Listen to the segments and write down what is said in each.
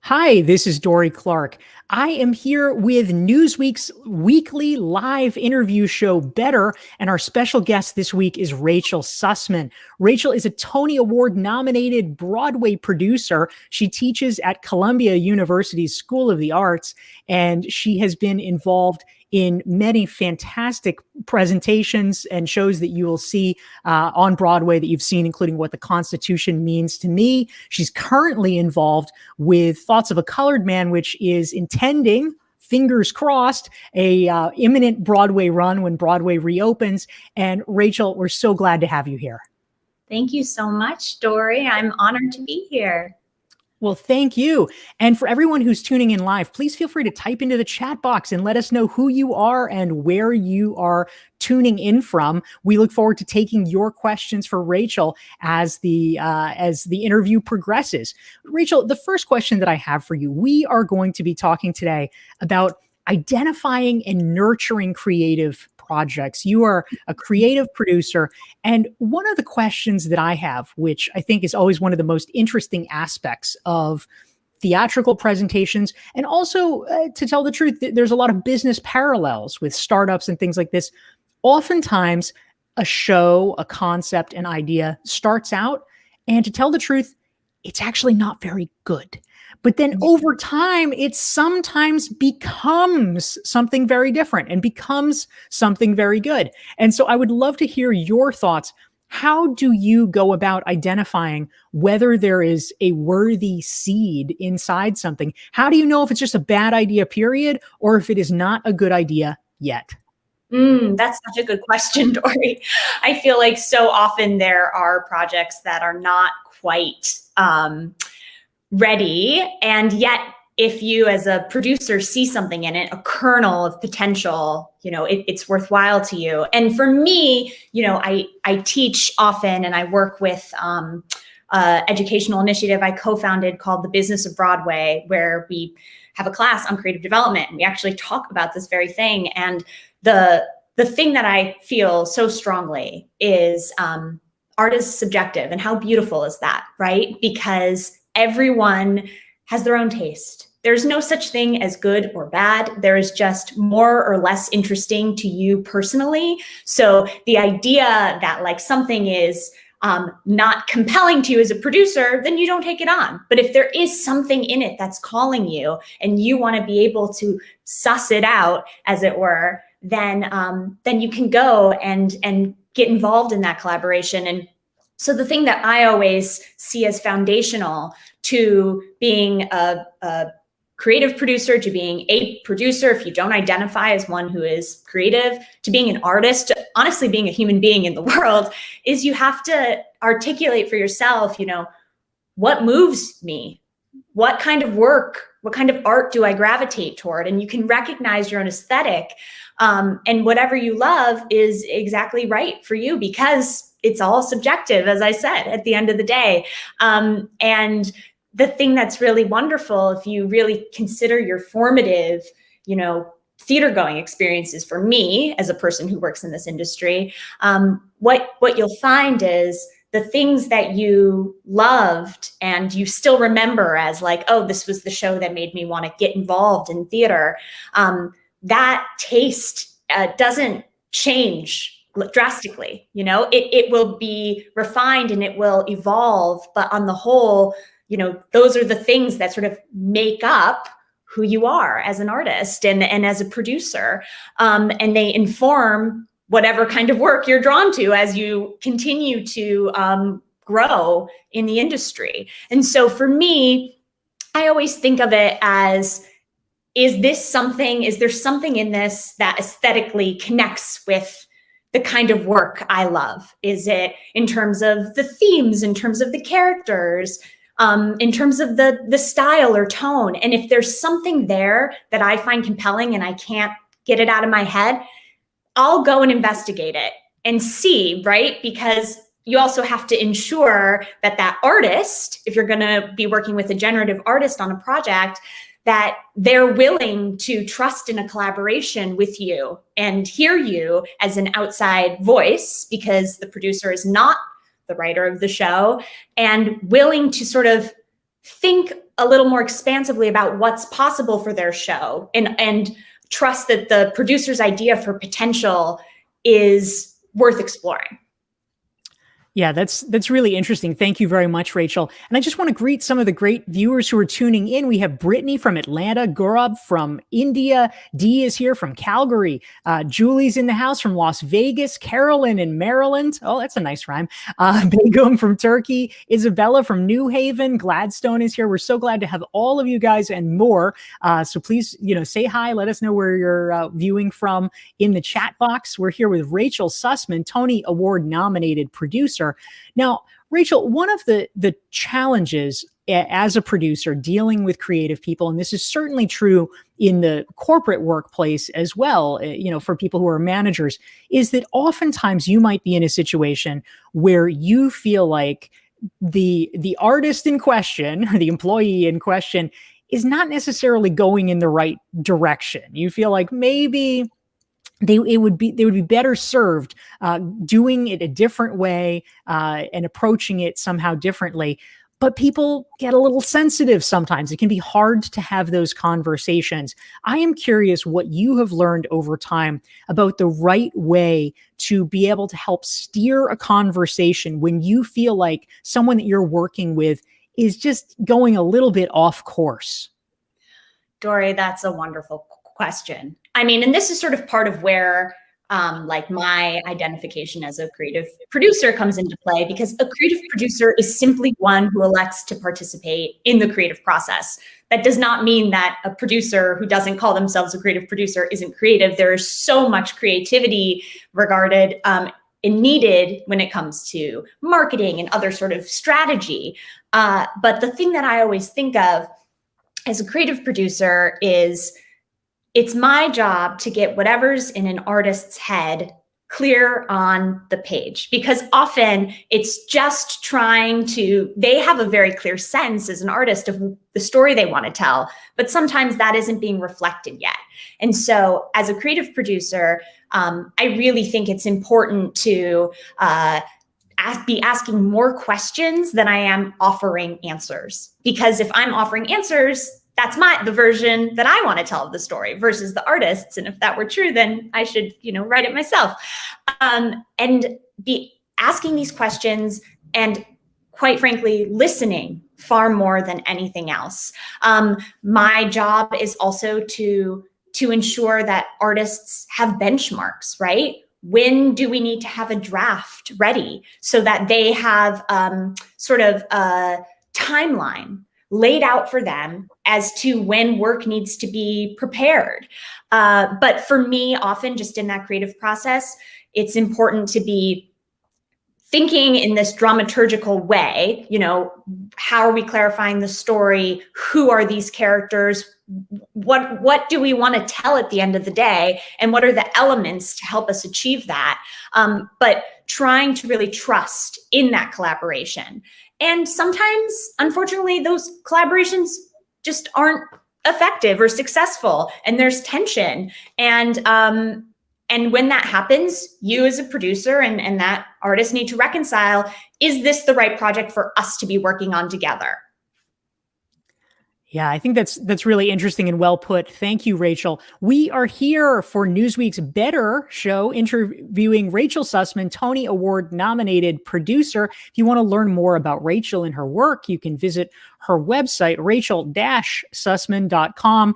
Hi, this is Dorie Clark. I am here with Newsweek's weekly live interview show, Better, and our special guest this week is Rachel Sussman. Rachel is a Tony Award-nominated Broadway producer. She teaches at Columbia University's School of the Arts, and she has been involved in many fantastic presentations and shows that you will see on Broadway that you've seen, including What the Constitution Means to Me. She's currently involved with Thoughts of a Colored Man, which is intending, fingers crossed, a imminent Broadway run when Broadway reopens. And Rachel, we're so glad to have you here. Thank you so much, Dorie. I'm honored to be here. Well, thank you. And for everyone who's tuning in live, please feel free to type into the chat box and let us know who you are and where you are tuning in from. We look forward to taking your questions for Rachel as the interview progresses. Rachel, the first question that I have for you, we are going to be talking today about identifying and nurturing creative projects. You are a creative producer. And one of the questions that I have, which I think is always one of the most interesting aspects of theatrical presentations, and also, to tell the truth, there's a lot of business parallels with startups and things like this. Oftentimes, a show, a concept, an idea starts out, and to tell the truth, it's actually not very good. But then over time, it sometimes becomes something very different and becomes something very good. And so I would love to hear your thoughts. How do you go about identifying whether there is a worthy seed inside something? How do you know if it's just a bad idea, period, or if it is not a good idea yet? That's such a good question, Dorie. I feel like so often there are projects that are not quite ready. And yet, if you as a producer see something in it, a kernel of potential, it's worthwhile to you. And for me, I teach often and I work with educational initiative I co-founded called The Business of Broadway, where we have a class on creative development. And we actually talk about this very thing. And the thing that I feel so strongly is art is subjective. And how beautiful is that, right? Because everyone has their own taste. There's no such thing as good or bad. There is just more or less interesting to you personally. So the idea that something is not compelling to you as a producer, then you don't take it on. But if there is something in it that's calling you and you want to be able to suss it out, as it were, then you can go and get involved in that collaboration. And so the thing that I always see as foundational to being a creative producer, to being a producer, if you don't identify as one who is creative, to being an artist, to honestly being a human being in the world, is you have to articulate for yourself, what moves me? What kind of work, what kind of art do I gravitate toward? And you can recognize your own aesthetic. And whatever you love is exactly right for you, because it's all subjective, as I said, at the end of the day. And the thing that's really wonderful, if you really consider your formative, theater going experiences, for me as a person who works in this industry, what you'll find is the things that you loved and you still remember as oh, this was the show that made me want to get involved in theater. That taste doesn't change drastically. It will be refined and it will evolve, but on the whole, those are the things that sort of make up who you are as an artist and as a producer. And they inform whatever kind of work you're drawn to as you continue to grow in the industry. And so for me, I always think of it as, is there something in this that aesthetically connects with the kind of work I love? Is it in terms of the themes, in terms of the characters, in terms of the style or tone? And if there's something there that I find compelling and I can't get it out of my head, I'll go and investigate it and see, right? Because you also have to ensure that artist, if you're going to be working with a generative artist on a project, that they're willing to trust in a collaboration with you and hear you as an outside voice, because the producer is not the writer of the show, and willing to sort of think a little more expansively about what's possible for their show, and trust that the producer's idea for potential is worth exploring. Yeah, that's really interesting. Thank you very much, Rachel. And I just want to greet some of the great viewers who are tuning in. We have Brittany from Atlanta, Gaurav from India, Dee is here from Calgary, Julie's in the house from Las Vegas, Carolyn in Maryland. Oh, that's a nice rhyme. Begum from Turkey, Isabella from New Haven, Gladstone is here. We're so glad to have all of you guys and more. So please, say hi. Let us know where you're viewing from in the chat box. We're here with Rachel Sussman, Tony Award nominated producer. Now, Rachel, one of the challenges as a producer dealing with creative people, and this is certainly true in the corporate workplace as well, for people who are managers, is that oftentimes you might be in a situation where you feel like the artist in question, or the employee in question, is not necessarily going in the right direction. You feel like maybe they would be better served doing it a different way and approaching it somehow differently. But people get a little sensitive sometimes. It can be hard to have those conversations. I am curious what you have learned over time about the right way to be able to help steer a conversation when you feel like someone that you're working with is just going a little bit off course. Dorie, that's a wonderful question. I mean, and this is sort of part of where my identification as a creative producer comes into play, because a creative producer is simply one who elects to participate in the creative process. That does not mean that a producer who doesn't call themselves a creative producer isn't creative. There is so much creativity regarded and needed when it comes to marketing and other sort of strategy. But the thing that I always think of as a creative producer is it's my job to get whatever's in an artist's head clear on the page, because often it's just they have a very clear sense as an artist of the story they want to tell, but sometimes that isn't being reflected yet. And so as a creative producer, I really think it's important to be asking more questions than I am offering answers. Because if I'm offering answers, that's the version that I want to tell of the story versus the artist's. And if that were true, then I should, write it myself. And be asking these questions and, quite frankly, listening far more than anything else. My job is also to ensure that artists have benchmarks, right? When do we need to have a draft ready so that they have sort of a timeline laid out for them as to when work needs to be prepared. But for me, often just in that creative process, it's important to be thinking in this dramaturgical way, how are we clarifying the story? Who are these characters? What do we want to tell at the end of the day? And what are the elements to help us achieve that? But trying to really trust in that collaboration. And sometimes, unfortunately, those collaborations just aren't effective or successful, and there's tension. And when that happens, you as a producer and that artist need to reconcile, is this the right project for us to be working on together? Yeah, I think that's really interesting and well put. Thank you, Rachel. We are here for Newsweek's Better show, interviewing Rachel Sussman, Tony Award nominated producer. If you want to learn more about Rachel and her work, you can visit her website, rachel-sussman.com.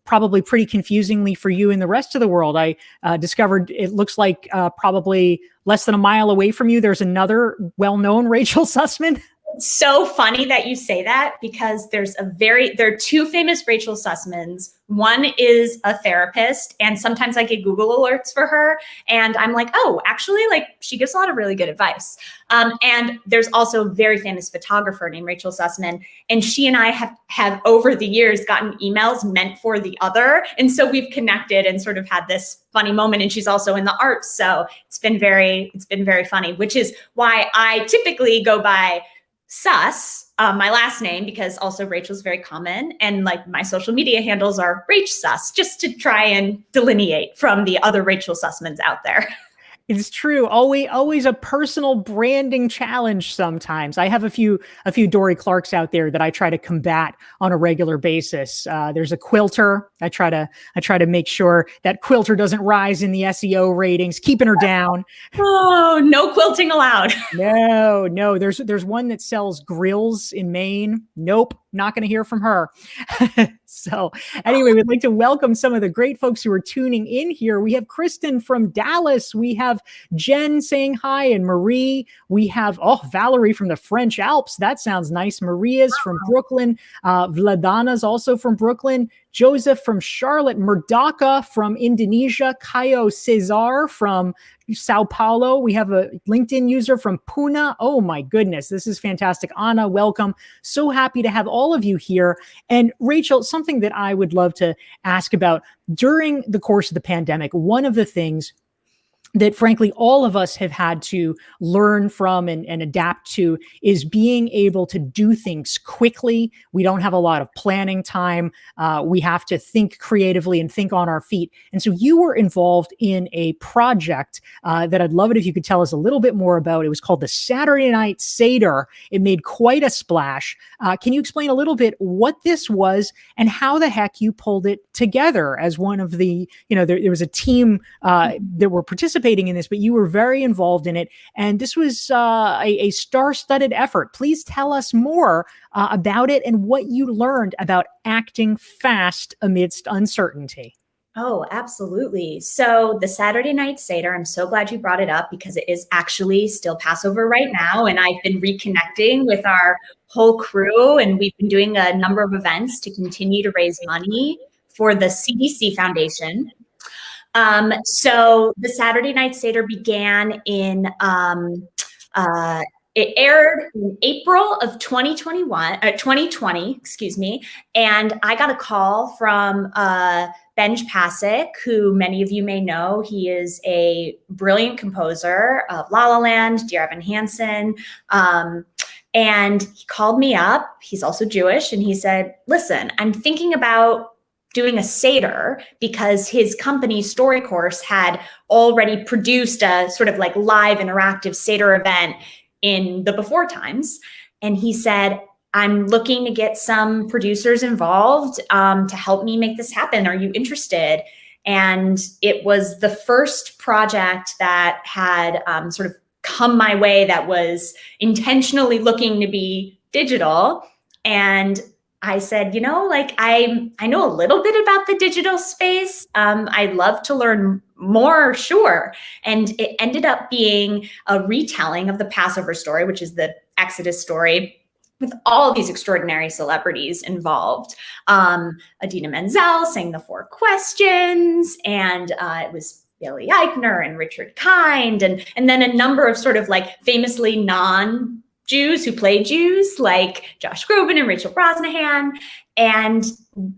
Probably pretty confusingly for you and the rest of the world, I discovered it looks like probably less than a mile away from you, there's another well-known Rachel Sussman. So funny that you say that, because there are two famous Rachel Sussmans. One is a therapist, and sometimes I get Google alerts for her, and I'm like, oh, actually, she gives a lot of really good advice. And there's also a very famous photographer named Rachel Sussman, and she and I have over the years gotten emails meant for the other, and so we've connected and sort of had this funny moment. And she's also in the arts, so it's been very funny, which is why I typically go by Suss, my last name, because also Rachel's very common, and my social media handles are Rach Suss, just to try and delineate from the other Rachel Sussmans out there. It's true. Always a personal branding challenge sometimes. I have a few Dorie Clarks out there that I try to combat on a regular basis. There's a quilter. I try to make sure that quilter doesn't rise in the SEO ratings, keeping her down. Oh, no quilting allowed. No, no. There's one that sells grills in Maine. Nope, not going to hear from her. So anyway, we'd like to welcome some of the great folks who are tuning in here. We have Kristen from Dallas. We have Jen saying hi, and Marie. We have Valerie from the French Alps. That sounds nice. Maria's from Brooklyn. Vladana's also from Brooklyn. Joseph from Charlotte. Merdaka from Indonesia. Caio Cesar from Sao Paulo. We have a LinkedIn user from Pune. Oh my goodness, this is fantastic. Anna, welcome. So happy to have all of you here. And Rachel, something that I would love to ask about during the course of the pandemic, one of the things that frankly all of us have had to learn from and adapt to is being able to do things quickly. We don't have a lot of planning time. We have to think creatively and think on our feet. And so you were involved in a project that I'd love it if you could tell us a little bit more about. It was called the Saturday Night Seder. It made quite a splash. Can you explain a little bit what this was and how the heck you pulled it together as one of the, there was a team that were participating in this, but you were very involved in it. And this was a star-studded effort. Please tell us more about it and what you learned about acting fast amidst uncertainty. Oh, absolutely. So the Saturday Night Seder, I'm so glad you brought it up because it is actually still Passover right now. And I've been reconnecting with our whole crew, and we've been doing a number of events to continue to raise money for the CDC Foundation. So the Saturday Night Seder began in, it aired in April of 2020, excuse me. And I got a call from Benj Pasek, who many of you may know. He is a brilliant composer of La La Land, Dear Evan Hansen. And he called me up. He's also Jewish. And he said, listen, I'm thinking about doing a Seder because his company StoryCourse had already produced a sort of like live interactive Seder event in the before times. And he said, I'm looking to get some producers involved to help me make this happen. Are you interested? And it was the first project that had sort of come my way that was intentionally looking to be digital. And I said, I know a little bit about the digital space. I'd love to learn more, sure. And it ended up being a retelling of the Passover story, which is the Exodus story, with all these extraordinary celebrities involved. Adina Menzel sang the 4 questions, and it was Billy Eichner and Richard Kind, and then a number of sort of like famously non-Jews who played Jews, like Josh Groban and Rachel Brosnahan. And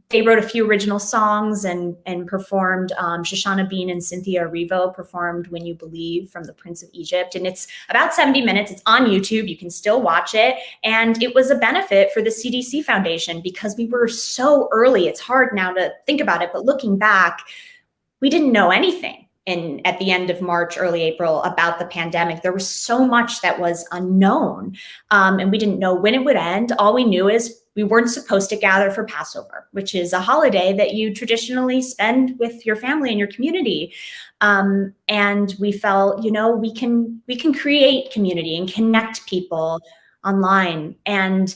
they wrote a few original songs and performed. Shoshana Bean and Cynthia Erivo performed When You Believe from The Prince of Egypt. And it's about 70 minutes. It's on YouTube. You can still watch it. And it was a benefit for the CDC Foundation because we were so early. It's hard now to think about it, but looking back, we didn't know anything at the end of March, early April about the pandemic. There was so much that was unknown, and we didn't know when it would end. All we knew is we weren't supposed to gather for Passover, which is a holiday that you traditionally spend with your family and your community. And we felt, we can create community and connect people online. And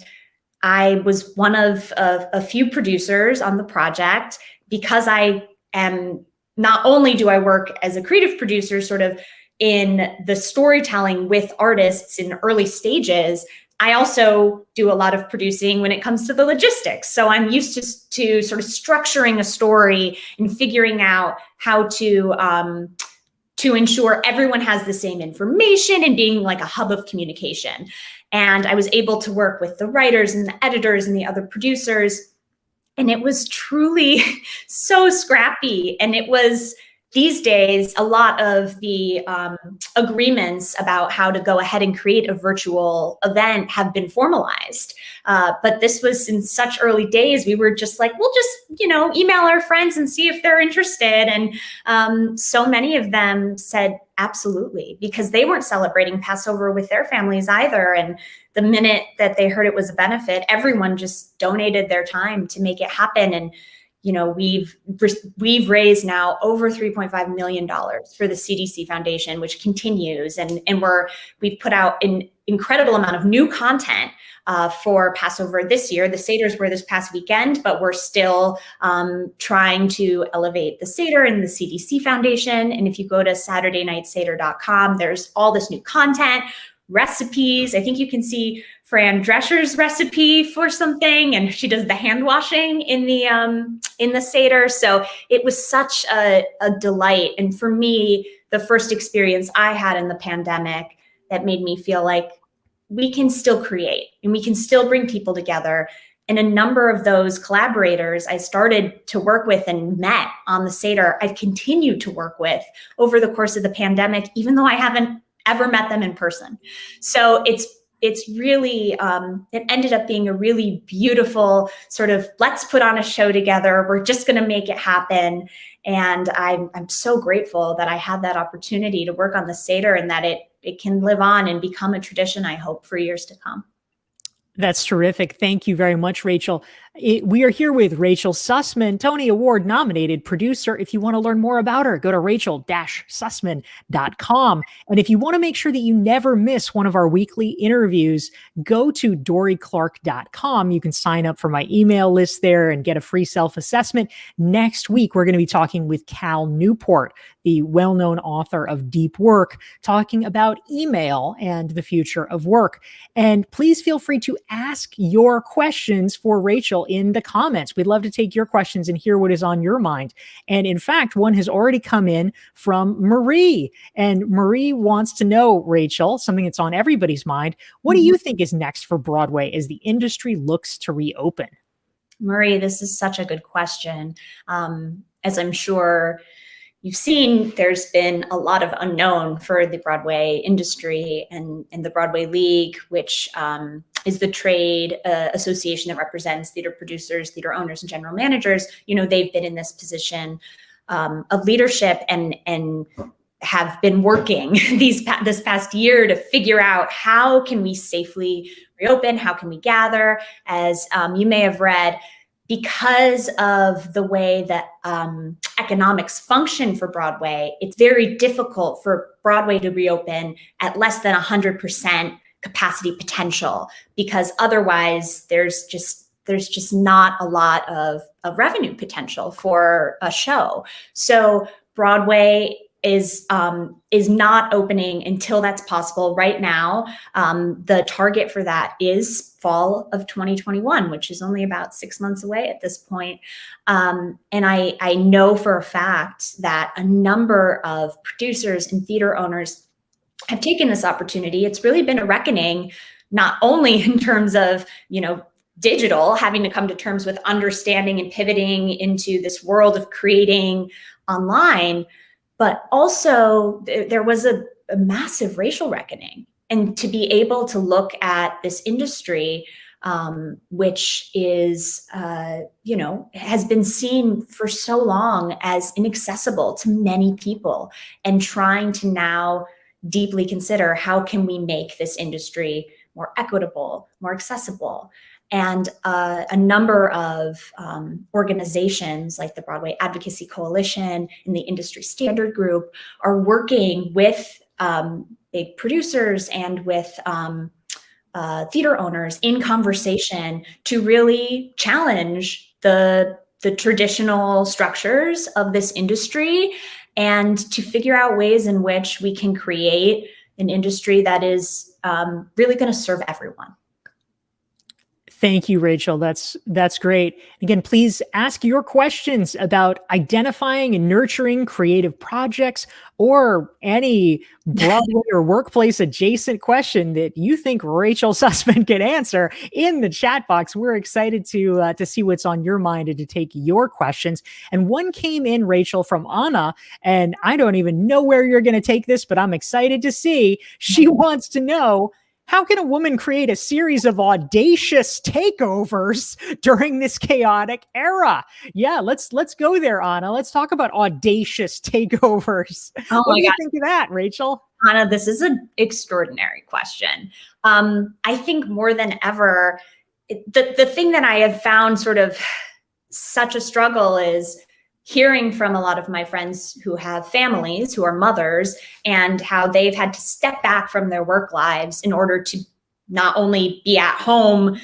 I was one of a few producers on the project because I am. Not only do I work as a creative producer sort of in the storytelling with artists in early stages, I also do a lot of producing when it comes to the logistics. So I'm used to sort of structuring a story and figuring out how to ensure everyone has the same information and being like a hub of communication. And I was able to work with the writers and the editors and the other producers. And it was truly so scrappy, and it was these days, a lot of the agreements about how to go ahead and create a virtual event have been formalized. But this was in such early days. We were just like, we'll just, email our friends and see if they're interested. And so many of them said absolutely, because they weren't celebrating Passover with their families either. And the minute that they heard it was a benefit, everyone just donated their time to make it happen. And we've raised now over $3.5 million for the CDC Foundation, which continues, and we've put out an incredible amount of new content for Passover this year. The Seders were this past weekend, but we're still trying to elevate the Seder and the CDC Foundation. And if you go to SaturdayNightSeder.com, there's all this new content, recipes. I think you can see Fran Drescher's recipe for something, and she does the hand washing in the Seder. So it was such a delight. And for me, the first experience I had in the pandemic that made me feel like we can still create and we can still bring people together. And a number of those collaborators I started to work with and met on the Seder, I've continued to work with over the course of the pandemic, even though I haven't ever met them in person. So it's really, it ended up being a really beautiful sort of, let's put on a show together. We're just going to make it happen. And I'm so grateful that I had that opportunity to work on the Seder, and that it can live on and become a tradition, I hope, for years to come. That's terrific. Thank you very much, Rachel. We are here with Rachel Sussman, Tony Award nominated producer. If you want to learn more about her, go to rachel-sussman.com. And if you want to make sure that you never miss one of our weekly interviews, go to dorieclark.com. You can sign up for my email list there and get a free self-assessment. Next week, we're going to be talking with Cal Newport, the well-known author of Deep Work, talking about email and the future of work. And please feel free to ask your questions for Rachel in the comments. We'd love to take your questions and hear what is on your mind. And in fact, one has already come in from Marie. And Marie wants to know, Rachel, something that's on everybody's mind. What do you think is next for Broadway as the industry looks to reopen? Marie, this is such a good question. As I'm sure you've seen, there's been a lot of unknown for the Broadway industry and the Broadway League, which is the trade association that represents theater producers, theater owners, and general managers. They've been in this position of leadership and have been working this past year to figure out how can we safely reopen, how can we gather. As you may have read, because of the way that economics function for Broadway, it's very difficult for Broadway to reopen at less than 100% capacity potential, because otherwise there's just not a lot of revenue potential for a show. So Broadway is not opening until that's possible. Right now, the target for that is fall of 2021, which is only about 6 months away at this point. And I know for a fact that a number of producers and theater owners have taken this opportunity. It's really been a reckoning, not only in terms of, digital, having to come to terms with understanding and pivoting into this world of creating online, but also there was a massive racial reckoning. And to be able to look at this industry, which is, has been seen for so long as inaccessible to many people, and trying to now deeply consider how can we make this industry more equitable, more accessible. And a number of organizations like the Broadway Advocacy Coalition and the Industry Standard Group are working with big producers and with theater owners in conversation to really challenge the traditional structures of this industry, and to figure out ways in which we can create an industry that is really going to serve everyone. Thank you, Rachel. That's great. Again, please ask your questions about identifying and nurturing creative projects, or any Broadway or workplace adjacent question that you think Rachel Sussman can answer in the chat box. We're excited to see what's on your mind and to take your questions. And one came in, Rachel, from Anna, and I don't even know where you're going to take this, but I'm excited to see. She wants to know, how can a woman create a series of audacious takeovers during this chaotic era? Yeah, let's go there, Anna. Let's talk about audacious takeovers. Oh What my do you God. think of that, Rachel? Anna, this is an extraordinary question. I think more than ever, the thing that I have found sort of such a struggle is hearing from a lot of my friends who have families, who are mothers, and how they've had to step back from their work lives in order to not only be at home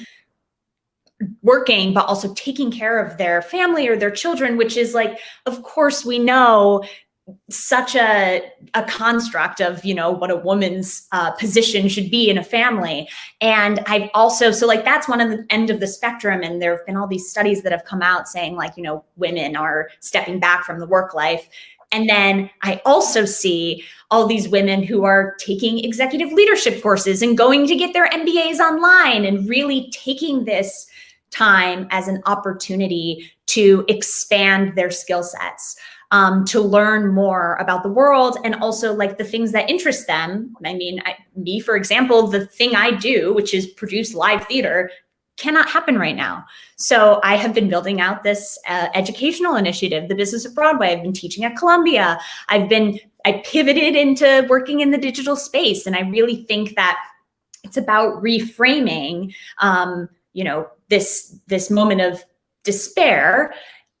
working, but also taking care of their family or their children, which is like, of course, we know such a construct of, you know, what a woman's position should be in a family. And I've also, so like, that's one of the end of the spectrum. And there have been all these studies that have come out saying, like, you know, women are stepping back from the work life. And then I also see all these women who are taking executive leadership courses and going to get their MBAs online and really taking this time as an opportunity to expand their skill sets. To learn more about the world and also like the things that interest them. I mean, me, for example, the thing I do, which is produce live theater, cannot happen right now. So I have been building out this educational initiative, the Business of Broadway. I've been teaching at Columbia. I pivoted into working in the digital space. And I really think that it's about reframing, you know, this moment of despair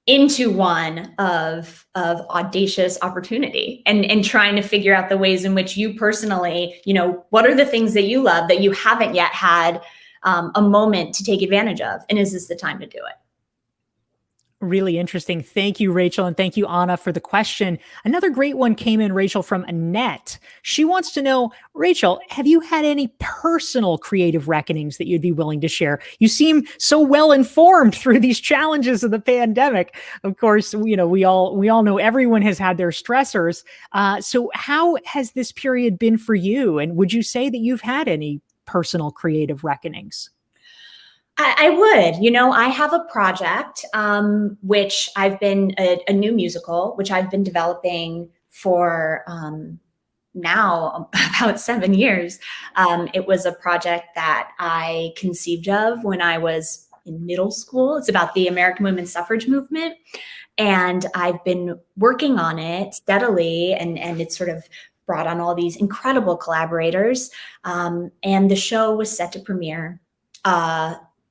into one of audacious opportunity, and trying to figure out the ways in which you personally, you know, what are the things that you love that you haven't yet had a moment to take advantage of? And is this the time to do it? Really interesting. Thank you, Rachel. And thank you, Anna, for the question. Another great one came in, Rachel, from Annette. She wants to know, Rachel, have you had any personal creative reckonings that you'd be willing to share? You seem so well informed through these challenges of the pandemic. Of course, you know, we all know everyone has had their stressors. So how has this period been for you? And would you say that you've had any personal creative reckonings? I would. You know, I have a project, which I've been a new musical, which I've been developing for now about 7 years. It was a project that I conceived of when I was in middle school. It's about the American women's suffrage movement. And I've been working on it steadily, and it's sort of brought on all these incredible collaborators. And the show was set to premiere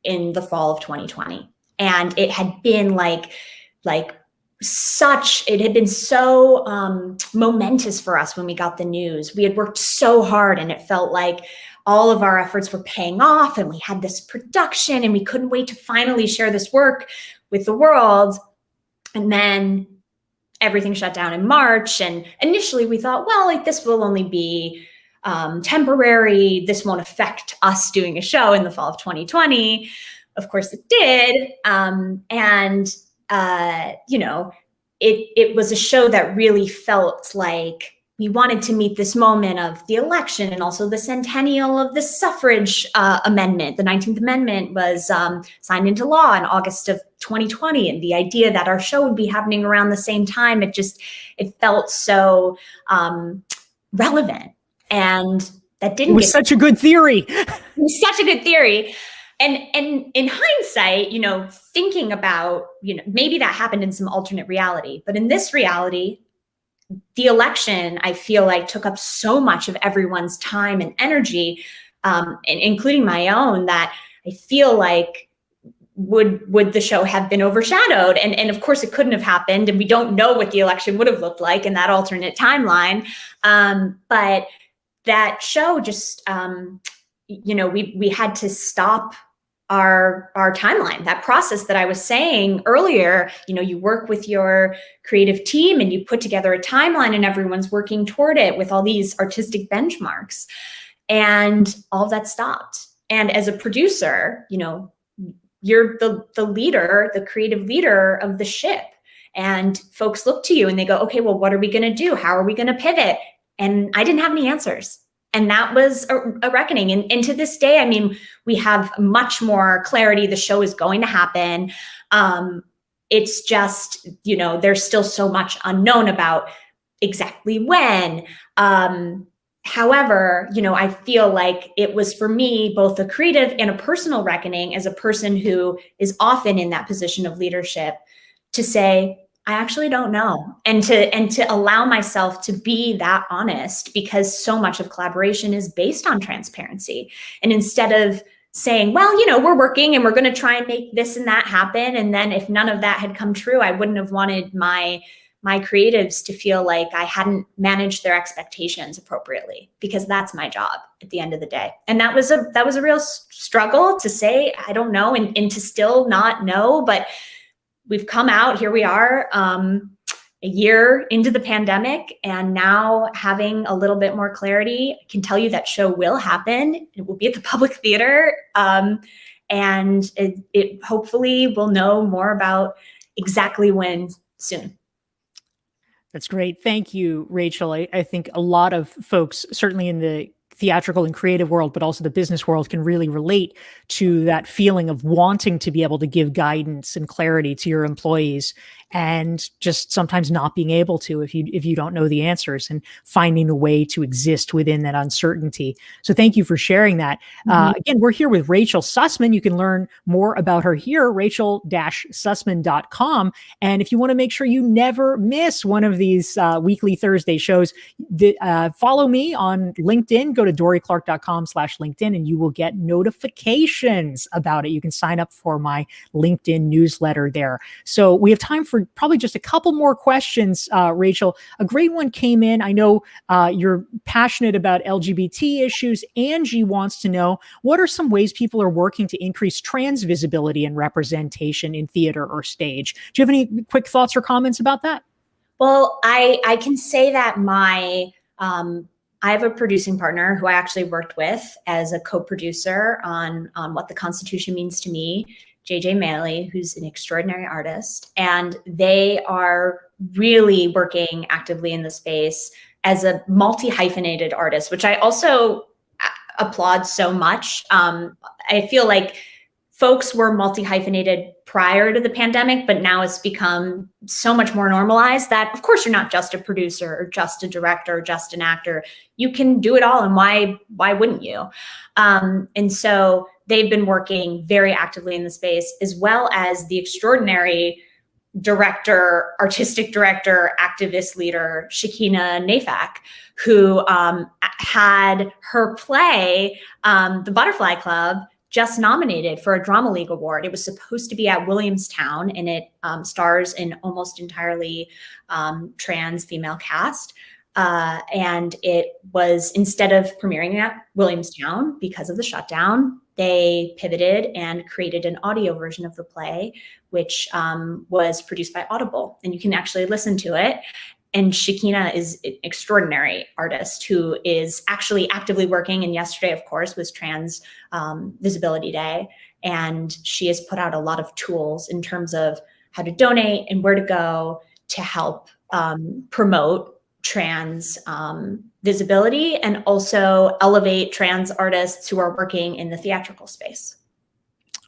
in the fall of 2020. And it had been it had been so momentous for us when we got the news. We had worked so hard, and it felt like all of our efforts were paying off, and we had this production, and we couldn't wait to finally share this work with the world. And then everything shut down in March. And initially we thought, well, like, this will only be temporary. This won't affect us doing a show in the fall of 2020. Of course it did. You know, it was a show that really felt like we wanted to meet this moment of the election, and also the centennial of the suffrage amendment. The 19th Amendment was signed into law in August of 2020. And the idea that our show would be happening around the same time, it felt so relevant. And that didn't. It was such a good theory. It was such a good theory. And in hindsight, you know, thinking about, you know, maybe that happened in some alternate reality, but in this reality, the election, I feel like, took up so much of everyone's time and energy, and including my own, that I feel like would the show have been overshadowed? And of course it couldn't have happened, and we don't know what the election would have looked like in that alternate timeline. But that show just, you know, we had to stop our timeline. That process that I was saying earlier, you know, you work with your creative team and you put together a timeline, and everyone's working toward it with all these artistic benchmarks, and all of that stopped. And as a producer, you know, you're the leader, the creative leader of the ship. And folks look to you and they go, okay, well, what are we going to do? How are we going to pivot? And I didn't have any answers. And that was a reckoning. And to this day, I mean, we have much more clarity. The show is going to happen. It's just, there's still so much unknown about exactly when. However, I feel like it was for me both a creative and a personal reckoning as a person who is often in that position of leadership to say, I actually don't know. And to allow myself to be that honest, because so much of collaboration is based on transparency. And instead of saying, well, we're working and we're going to try and make this and that happen. And then if none of that had come true, I wouldn't have wanted my creatives to feel like I hadn't managed their expectations appropriately, because that's my job at the end of the day. And that was a real struggle to say, I don't know, and to still not know, but we've come out, here we are, a year into the pandemic, and now having a little bit more clarity. I can tell you that show will happen. It will be at the Public Theater. And it hopefully we'll know more about exactly when soon. That's great. Thank you, Rachel. I think a lot of folks, certainly in the theatrical and creative world, but also the business world, can really relate to that feeling of wanting to be able to give guidance and clarity to your employees, and just sometimes not being able to if you don't know the answers, and finding a way to exist within that uncertainty. So thank you for sharing that. Again, we're here with Rachel Sussman. You can learn more about her here, rachel-sussman.com. And if you want to make sure you never miss one of these weekly Thursday shows, follow me on LinkedIn. Go to dorieclark.com/LinkedIn and you will get notifications about it. You can sign up for my LinkedIn newsletter there. So we have time for probably just a couple more questions, Rachel. A great one came in. I know you're passionate about LGBT issues. Angie wants to know, what are some ways people are working to increase trans visibility and representation in theater or stage? Do you have any quick thoughts or comments about that? Well, I can say that I have a producing partner who I actually worked with as a co-producer on What the Constitution Means to Me, JJ Maley, who's an extraordinary artist. And they are really working actively in the space as a multi-hyphenated artist, which I also applaud so much. I feel like folks were multi-hyphenated prior to the pandemic, but now it's become so much more normalized that, of course, you're not just a producer or just a director or just an actor. You can do it all, and why wouldn't you? And so they've been working very actively in the space, as well as the extraordinary director, artistic director, activist leader, Shakina Nafak, who had her play, The Butterfly Club, just nominated for a Drama League Award. It was supposed to be at Williamstown, and it stars an almost entirely trans female cast. And it was, instead of premiering at Williamstown because of the shutdown, they pivoted and created an audio version of the play, which was produced by Audible. And you can actually listen to it. And Shakina is an extraordinary artist who is actually actively working. And yesterday, of course, was Trans Visibility Day. And she has put out a lot of tools in terms of how to donate and where to go to help promote trans visibility, and also elevate trans artists who are working in the theatrical space.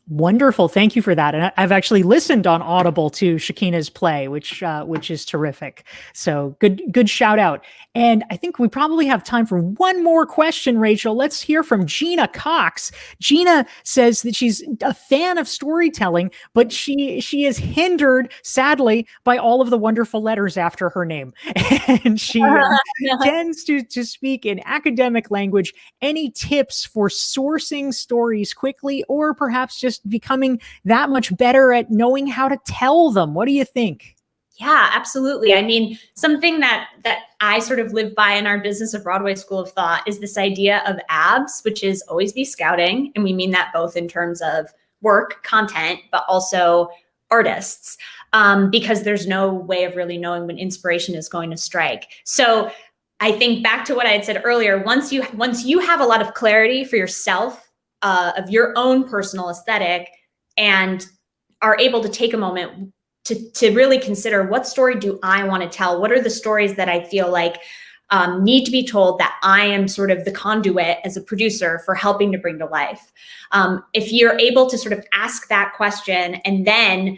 Wonderful. Thank you for that. And I've actually listened on Audible to Shakina's play, which is terrific. So good shout out. And I think we probably have time for one more question, Rachel. Let's hear from Gina Cox. Gina says that she's a fan of storytelling, but she is hindered, sadly, by all of the wonderful letters after her name. And she tends to speak in academic language. Any tips for sourcing stories quickly, or perhaps just becoming that much better at knowing how to tell them? What do you think? Yeah, absolutely. I mean, something that I sort of live by in our Business of Broadway School of Thought is this idea of ABS, which is always be scouting. And we mean that both in terms of work, content, but also artists, because there's no way of really knowing when inspiration is going to strike. So I think back to what I had said earlier, once you have a lot of clarity for yourself, of your own personal aesthetic, and are able to take a moment to really consider, what story do I want to tell? What are the stories that I feel like need to be told, that I am sort of the conduit as a producer for helping to bring to life? If you're able to sort of ask that question and then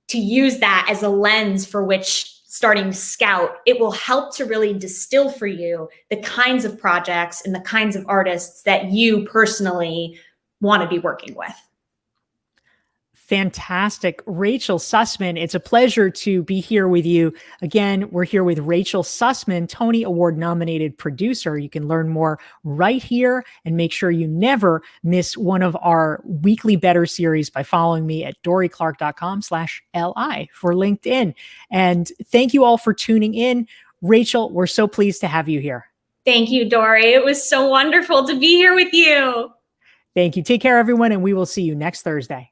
to use that as a lens for which starting scout, it will help to really distill for you the kinds of projects and the kinds of artists that you personally want to be working with. Fantastic. Rachel Sussman, it's a pleasure to be here with you. Again, we're here with Rachel Sussman, Tony Award nominated producer. You can learn more right here, and make sure you never miss one of our weekly Better series by following me at dorieclark.com/LI for LinkedIn. And thank you all for tuning in. Rachel, we're so pleased to have you here. Thank you, Dorie. It was so wonderful to be here with you. Thank you. Take care, everyone, and we will see you next Thursday.